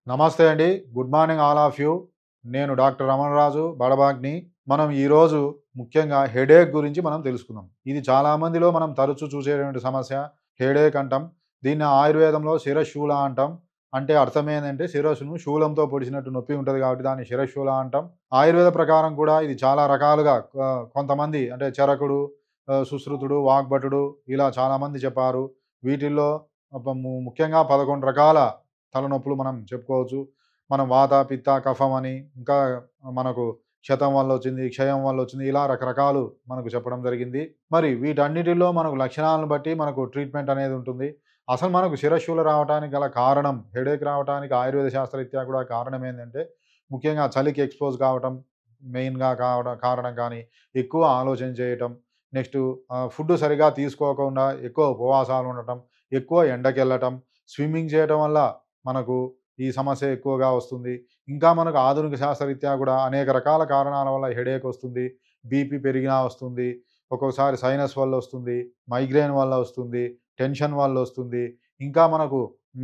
నమస్తే అండి. Good morning all of you. నేను డాక్టర్ రమణరాజు బడబాగ్ని. మనం ఈరోజు ముఖ్యంగా హెడేక్ గురించి మనం తెలుసుకుందాం. ఇది చాలా మందిలో మనం తరచూ చూసేటువంటి సమస్య హెడేక్ అంటాం. దీన్ని ఆయుర్వేదంలో శిరశూల అంటాం. అంటే అర్థం ఏందంటే శిరస్సును శూలంతో పొడిచినట్టు నొప్పి ఉంటది కాబట్టి దాన్ని శిరశూల అంటాం. ఆయుర్వేద ప్రకారం కూడా ఇది చాలా రకాలుగా కొంతమంది అంటే చరకుడు, సుశ్రుతుడు, వాగ్భటుడు ఇలా చాలామంది చెప్పారు. వీటిల్లో ముఖ్యంగా 11 రకాల తలనొప్పులు మనం చెప్పుకోవచ్చు. మనం వాత, పిత్త, కఫం అని ఇంకా మనకు శతం వల్ల వచ్చింది, క్షయం వల్ల వచ్చింది ఇలా రకరకాలు మనకు చెప్పడం జరిగింది. మరి వీటన్నిటిలో మనకు లక్షణాలను బట్టి మనకు ట్రీట్మెంట్ అనేది ఉంటుంది. అసలు మనకు శిరశూల రావటానికి గల కారణం, హెడేక్ రావటానికి ఆయుర్వేద శాస్త్రరీత్యా కూడా కారణం ఏందంటే ముఖ్యంగా చలికి ఎక్స్‌పోజ్ కావటం మెయిన్‌గా కారణం కానీ, ఎక్కువ ఆలోచన చేయటం, నెక్స్ట్ ఫుడ్ సరిగ్గా తీసుకోకుండా ఎక్కువ ఉపవాసాలు ఉండటం, ఎక్కువ ఎండకెళ్ళటం, స్విమ్మింగ్ చేయటం వల్ల మనకు ఈ సమస్య ఎక్కువగా వస్తుంది. ఇంకా మనకు ఆధునిక శాస్త్రరీత్యా కూడా అనేక రకాల కారణాల వల్ల హెడేక్ వస్తుంది. బీపీ పెరిగినా వస్తుంది. ఒక్కొక్కసారి సైనస్ వల్ల వస్తుంది. మైగ్రేన్ వల్ల వస్తుంది. టెన్షన్ వల్ల వస్తుంది. ఇంకా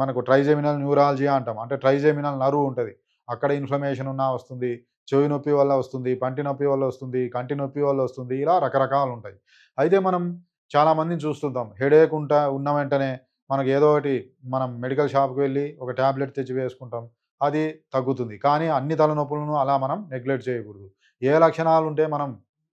మనకు ట్రైజెమినల్ న్యూరాలజియా అంటాం. అంటే ట్రైజెమినల్ నర్వ్ ఉంటది. అక్కడ ఇన్‌ఫ్లమేషన్ ఉన్నా వస్తుంది. చెవి నొప్పి వల్ల వస్తుంది. పంటి నొప్పి వల్ల వస్తుంది. కంటి నొప్పి వల్ల వస్తుంది. ఇలా రకరకాలుంటాయి. అయితే మనం చాలా మందిని చూస్తుంటాం. హెడేక్ ఉన్న వెంటనే మనకు ఏదో ఒకటి మనం మెడికల్ షాప్‌కి వెళ్లి ఒక టాబ్లెట్ తెచ్చి వేసుకుంటాం. అది తగ్గుతుంది. కానీ అన్ని తలనొప్పులను అలా మనం నెగ్లెక్ట్ చేయకూడదు. ఏ లక్షణాలుంటే మనం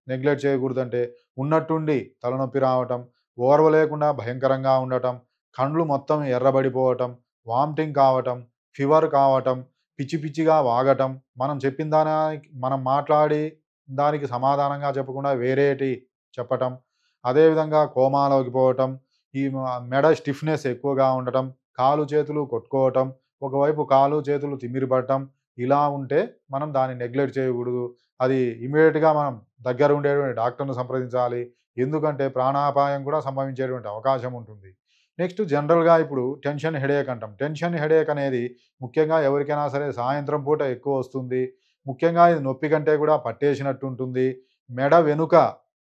నెగ్లెక్ట్ చేయకూడదంటే ఉన్నట్టుండి తలనొప్పి రావటం, ఓర్వలేకుండా భయంకరంగా ఉండటం, కండ్లు మొత్తం ఎర్రబడిపోవటం, వామిటింగ్ కావటం, ఫీవర్ కావటం, పిచ్చి పిచ్చిగా వాగటం, మనం చెప్పిన మనం మాట్లాడి దానికి సమాధానంగా చెప్పకుండా వేరేటి చెప్పటం, అదేవిధంగా కోమాలోకి పోవటం, ఈ మెడ స్టిఫ్‌నెస్ ఎక్కువగా ఉండటం, కాళ్ళు చేతులు కొట్టుకోవటం, ఒకవైపు కాళ్ళు చేతులు తిమ్మిరి పడటం, ఇలా ఉంటే మనం దాన్ని నెగ్లెక్ట్ చేయకూడదు. అది ఇమ్మీడియేట్‌గా మనం దగ్గర ఉండేటువంటి డాక్టర్‌ని సంప్రదించాలి. ఎందుకంటే ప్రాణాపాయం కూడా సంభవించేటువంటి అవకాశం ఉంటుంది. నెక్స్ట్ జనరల్‌గా ఇప్పుడు టెన్షన్ హెడేక్ అంటాం. టెన్షన్ హెడేక్ అనేది ముఖ్యంగా ఎవరికైనా సరే సాయంత్రం పూట ఎక్కువ వస్తుంది. ముఖ్యంగా ఇది నొప్పి కంటే కూడా పట్టేసినట్టు ఉంటుంది. మెడ వెనుక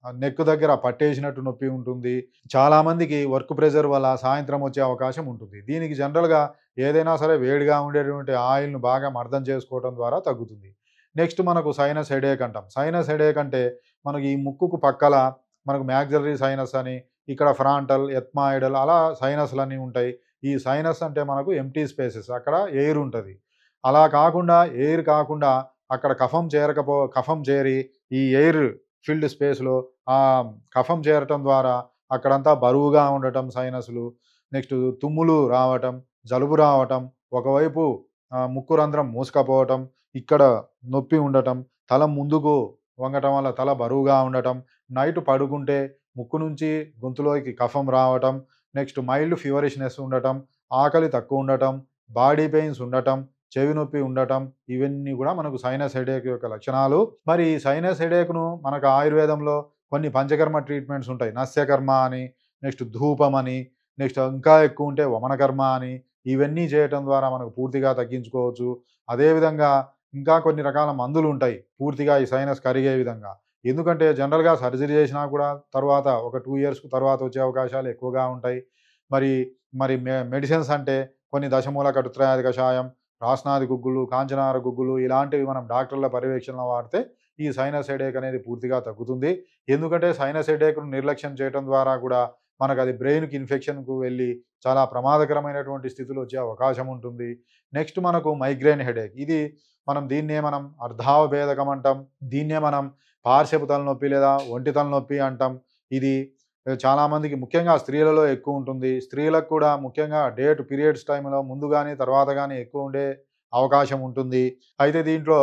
నెక్ దగ్గర పట్టేసినట్టు నొప్పి ఉంటుంది. చాలామందికి వర్క్ ప్రెషర్ వల్ల సాయంత్రం వచ్చే అవకాశం ఉంటుంది. దీనికి జనరల్‌గా ఏదైనా సరే వేడిగా ఉండేటువంటి ఆయిల్‌ను బాగా మర్దన చేసుకోవడం ద్వారా తగ్గుతుంది. నెక్స్ట్ మనకు సైనస్ హెడేక్ అంటాం. సైనస్ హెడేక్ అంటే మనకి ఈ ముక్కుకు పక్కల మనకు మాగ్జిలరీ సైనస్ అని, ఇక్కడ ఫ్రాంటల్, ఎథ్మాయిడల్ అలా సైనస్‌లన్నీ ఉంటాయి. ఈ సైనస్ అంటే మనకు ఎంప్టీ స్పేసెస్ అక్కడ ఎయిర్ ఉంటది. అలా కాకుండా ఎయిర్ కాకుండా అక్కడ కఫం చేరి ఈ ఎయిర్ ఫిల్డ్ స్పేస్‌లో కఫం చేరటం ద్వారా అక్కడంతా బరువుగా ఉండటం సైనస్‌లు. నెక్స్ట్ తుమ్ములు రావటం, జలుబు రావటం, ఒకవైపు ముక్కు రంధ్రం మూసుకపోవటం, ఇక్కడ నొప్పి ఉండటం, తల ముందుకు వంగటం వల్ల తల బరువుగా ఉండటం, నైట్ పడుకుంటే ముక్కు నుంచి గొంతులోకి కఫం రావటం, నెక్స్ట్ మైల్డ్ ఫీవరిష్‌నెస్ ఉండటం, ఆకలి తక్కువ ఉండటం, బాడీ పెయిన్స్ ఉండటం, చెవి నొప్పి ఉండటం, ఇవన్నీ గూడా మనకు సైనస్ హెడేక్ యొక్క లక్షణాలు. మరి ఈ సైనస్ హెడేక్‌ను మనకు ఆయుర్వేదంలో కొన్ని పంచకర్మ ట్రీట్మెంట్స్ ఉంటాయి. నస్యకర్మ అని, నెక్స్ట్ ధూపం అని, నెక్స్ట్ ఇంకా ఎక్కువ ఉంటే వమనకర్మ అని, ఇవన్నీ చేయటం ద్వారా మనకు పూర్తిగా తగ్గించుకోవచ్చు. అదేవిధంగా ఇంకా కొన్ని రకాల మందులుంటాయి. పూర్తిగా ఈ సైనస్ కరిగే విధంగా. ఎందుకంటే జనరల్‌గా సర్జరీ చేసినా కూడా తర్వాత ఒక 2 ఇయర్స్ తర్వాత వచ్చే అవకాశాలు ఎక్కువగా ఉంటాయి. మరి మరి మెడిసిన్స్ అంటే కొన్ని దశమూల కటుత్రయాది కషాయం, రాస్నాది గుగ్గులు, కాంచనార గుగ్గులు ఇలాంటివి మనం డాక్టర్ల పర్యవేక్షణలో వాడితే ఈ సైనస్ హెడేక్ అనేది పూర్తిగా తగ్గుతుంది. ఎందుకంటే సైనస్ హెడేక్‌ను నిర్లక్ష్యం చేయటం ద్వారా కూడా మనకది బ్రెయిన్‌కి ఇన్ఫెక్షన్‌కు వెళ్ళి చాలా ప్రమాదకరమైనటువంటి స్థితులు వచ్చే అవకాశం ఉంటుంది. నెక్స్ట్ మనకు మైగ్రేన్ హెడేక్. దీన్నే మనం అర్ధావభేదకం అంటాం. దీన్నే మనం పార్శ్వపు తలనొప్పి లేదా ఒంటి తలనొప్పి అంటాం. ఇది చాలామందికి ముఖ్యంగా స్త్రీలలో ఎక్కువుంటుంది. స్త్రీలకు కూడా ముఖ్యంగా పీరియడ్స్ టైమ్‌లో ముందు గాని, తర్వాత గాని ఎక్కువుండే అవకాశం ఉంటుంది. అయితే దీంట్లో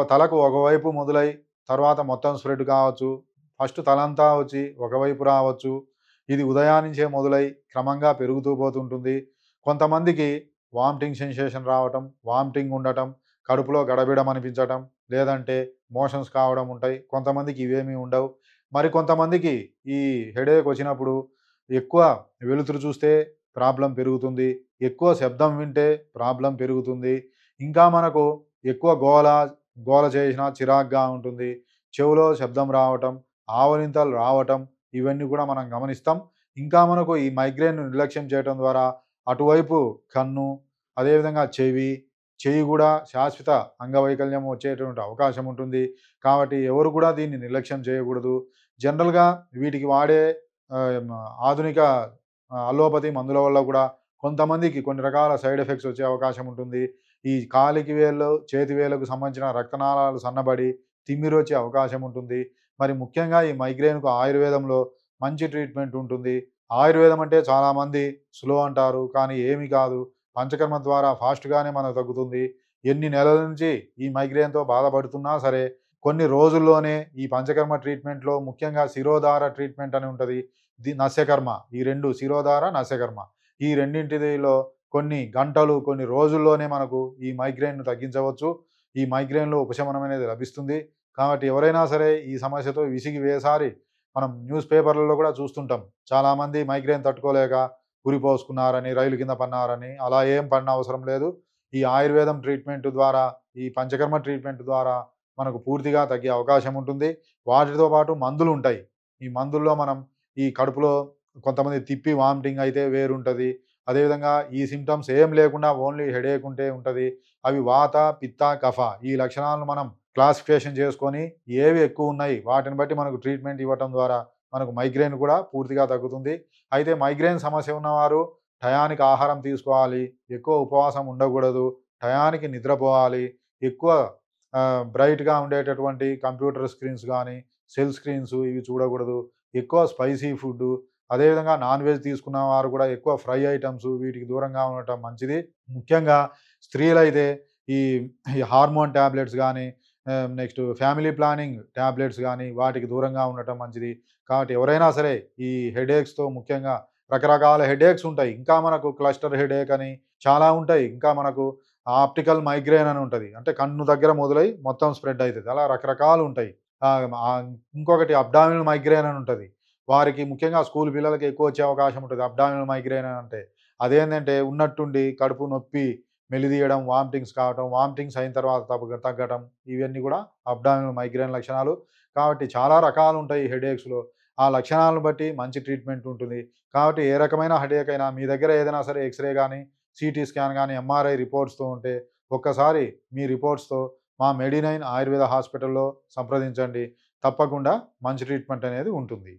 తలకు ఒకవైపు మొదలై తర్వాత మొత్తం స్ప్రెడ్ కావచ్చు. ఫస్ట్ తలంతా వచ్చి ఒకవైపు రావచ్చు. ఇది ఉదయాన్నించే మొదలై క్రమంగా పెరుగుతూ పోతుంటుంది. కొంతమందికి వామిటింగ్ సెన్సేషన్ రావటం, వామిటింగ్ ఉండటం, కడుపులో గడబిడం అనిపించటం, లేదంటే మోషన్స్ కావడం ఉంటాయి. కొంతమందికి ఇవేమీ ఉండవు. కొంతమందికి ఈ హెడేక్ వచ్చినప్పుడు ఎక్కువ వెలుతురు చూస్తే ప్రాబ్లమ్ పెరుగుతుంది. ఎక్కువ శబ్దం వింటే ప్రాబ్లమ్ పెరుగుతుంది. ఇంకా మనకు ఎక్కువ గోల చేసినా చిరాకుగా ఉంటుంది. చెవులో శబ్దం రావటం, ఆవలింతలు రావటం ఇవన్నీ కూడా మనం గమనిస్తాం. ఇంకా మనకు ఈ మైగ్రేన్‌ను నిర్లక్ష్యం చేయటం ద్వారా అటువైపు కన్ను, అదేవిధంగా చెవి, చెయ్యి కూడా శాశ్వత అంగవైకల్యం వచ్చేటువంటి అవకాశం ఉంటుంది. కాబట్టి ఎవరు కూడా దీన్ని నిర్లక్ష్యం చేయకూడదు. జనరల్‌గా వీటికి వాడే ఆధునిక అలోపతి మందుల వల్ల కూడా కొంతమందికి కొన్ని రకాల సైడ్ ఎఫెక్ట్స్ వచ్చే అవకాశం ఉంటుంది. ఈ కాలికి వేళ్ళు, చేతి వేళ్ళకు సంబంధించిన రక్తనాళాలు సన్నబడి తిమ్మిరొచ్చే అవకాశం ఉంటుంది. మరి ముఖ్యంగా ఈ మైగ్రేన్‌కు ఆయుర్వేదంలో మంచి ట్రీట్మెంట్ ఉంటుంది. ఆయుర్వేదం అంటే చాలామంది స్లో అంటారు. కానీ ఏమి కాదు. పంచకర్మ ద్వారా ఫాస్ట్‌గానే మనకు తగ్గుతుంది. ఎన్ని నెలల నుంచి ఈ మైగ్రేన్‌తో బాధపడుతున్నా సరే, కొన్ని రోజుల్లోనే ఈ పంచకర్మ ట్రీట్మెంట్‌లో ముఖ్యంగా శిరోధార ట్రీట్మెంట్ అని ఉంటది. నస్యకర్మ. ఈ 2 శిరోధార, నస్యకర్మ. ఈ రెండింటిలో కొన్ని గంటలు, కొన్ని రోజుల్లోనే మనకు ఈ మైగ్రేన్‌ను తగ్గించవచ్చు. ఈ మైగ్రేన్‌లో ఉపశమనం అనేది లభిస్తుంది. కాబట్టి ఎవరైనా సరే ఈ సమస్యతో విసిగి వేసారి మనం న్యూస్ పేపర్‌లలో కూడా చూస్తుంటాం. చాలామంది మైగ్రేన్ తట్టుకోలేక ఉరి పోసుకున్నారని, రైలు కింద పన్నారని. అలా ఏం పడిన అవసరం లేదు. ఈ ఆయుర్వేదం ట్రీట్మెంట్ ద్వారా, ఈ పంచకర్మ ట్రీట్మెంట్ ద్వారా మనకు పూర్తిగా తగ్గే అవకాశం ఉంటుంది. వాటితో పాటు మందులుంటాయి. ఈ మందుల్లో మనం ఈ కడుపులో కొంతమంది తిప్పి వామిటింగ్ అయితే వేరుంటది. అదేవిధంగా ఈ సింప్టమ్స్ ఏం లేకుండా ఓన్లీ హెడేక్ ఉంటే ఉంటది. అవి వాత, పిత్త, కఫ ఈ లక్షణాలను మనం క్లాసిఫికేషన్ చేసుకొని ఏవి ఎక్కువున్నాయి వాటిని బట్టి మనకు ట్రీట్మెంట్ ఇవ్వటం ద్వారా మనకు మైగ్రేన్ కూడా పూర్తిగా తగ్గుతుంది. అయితే మైగ్రేన్ సమస్య ఉన్నవారు టయానికి ఆహారం తీసుకోవాలి. ఎక్కువ ఉపవాసం ఉండకూడదు. టయానికి నిద్రపోవాలి. ఎక్కువ బ్రైట్‌గా ఉండేటటువంటి కంప్యూటర్ స్క్రీన్స్ గానీ, సెల్ స్క్రీన్స్ ఇవి చూడకూడదు. ఎక్కువ స్పైసీ ఫుడ్డు, అదేవిధంగా నాన్ వెజ్ తీసుకున్న వారు కూడా ఎక్కువ ఫ్రై ఐటమ్స్ వీటికి దూరంగా ఉండటం మంచిది. ముఖ్యంగా స్త్రీలైతే ఈ ఈ హార్మోన్ టాబ్లెట్స్ గానీ, నెక్స్ట్ ఫ్యామిలీ ప్లానింగ్ టాబ్లెట్స్ గానీ వాటికి దూరంగా ఉండటం మంచిది. కాబట్టి ఎవరైనా సరే ఈ హెడేక్స్‌తో ముఖ్యంగా రకరకాల హెడేక్స్ ఉంటాయి. ఇంకా మనకు క్లస్టర్ హెడేక్ అని చాలా ఉంటాయి. ఇంకా మనకు ఆప్టికల్ మైగ్రేన్ అని ఉంటది. అంటే కన్ను దగ్గర మొదలై మొత్తం స్ప్రెడ్ అయితది. అలా రకరకాలు ఉంటాయి. ఇంకొకటి అబ్డామినల్ మైగ్రేన్ అని ఉంటది. వారికి ముఖ్యంగా స్కూల్ పిల్లలకి ఎక్కువ వచ్చే అవకాశం ఉంటది. అబ్డామినల్ మైగ్రేన్ అని అంటే. అదేందంటే ఉన్నట్టుండి కడుపు నొప్పి, మెలిదియడం, వామిటింగ్స్ కావటం, వామిటింగ్స్ అయిన తర్వాత తగ్గటం ఇవన్నీ కూడా అబ్డామినల్ మైగ్రేన్ లక్షణాలు. కాబట్టి చాలా రకాలుంటాయి హెడేక్స్‌లో. ఆ లక్షణాలను బట్టి మంచి ట్రీట్మెంట్ ఉంటుంది. కాబట్టి ఏ రకమైన హెడేక్ అయినా మీ దగ్గర ఏదైనా సరే ఎక్స్‌రే గానీ, సీటీ స్కాన్ గానీ, ఎంఆర్ఐ రిపోర్ట్స్‌తో ఉంటే ఒక్కసారి మీ రిపోర్ట్స్‌తో మా మెడి9 ఆయుర్వేద హాస్పిటల్‌లో సంప్రదించండి. తప్పకుండా మంచి ట్రీట్మెంట్ అనేది ఉంటుంది.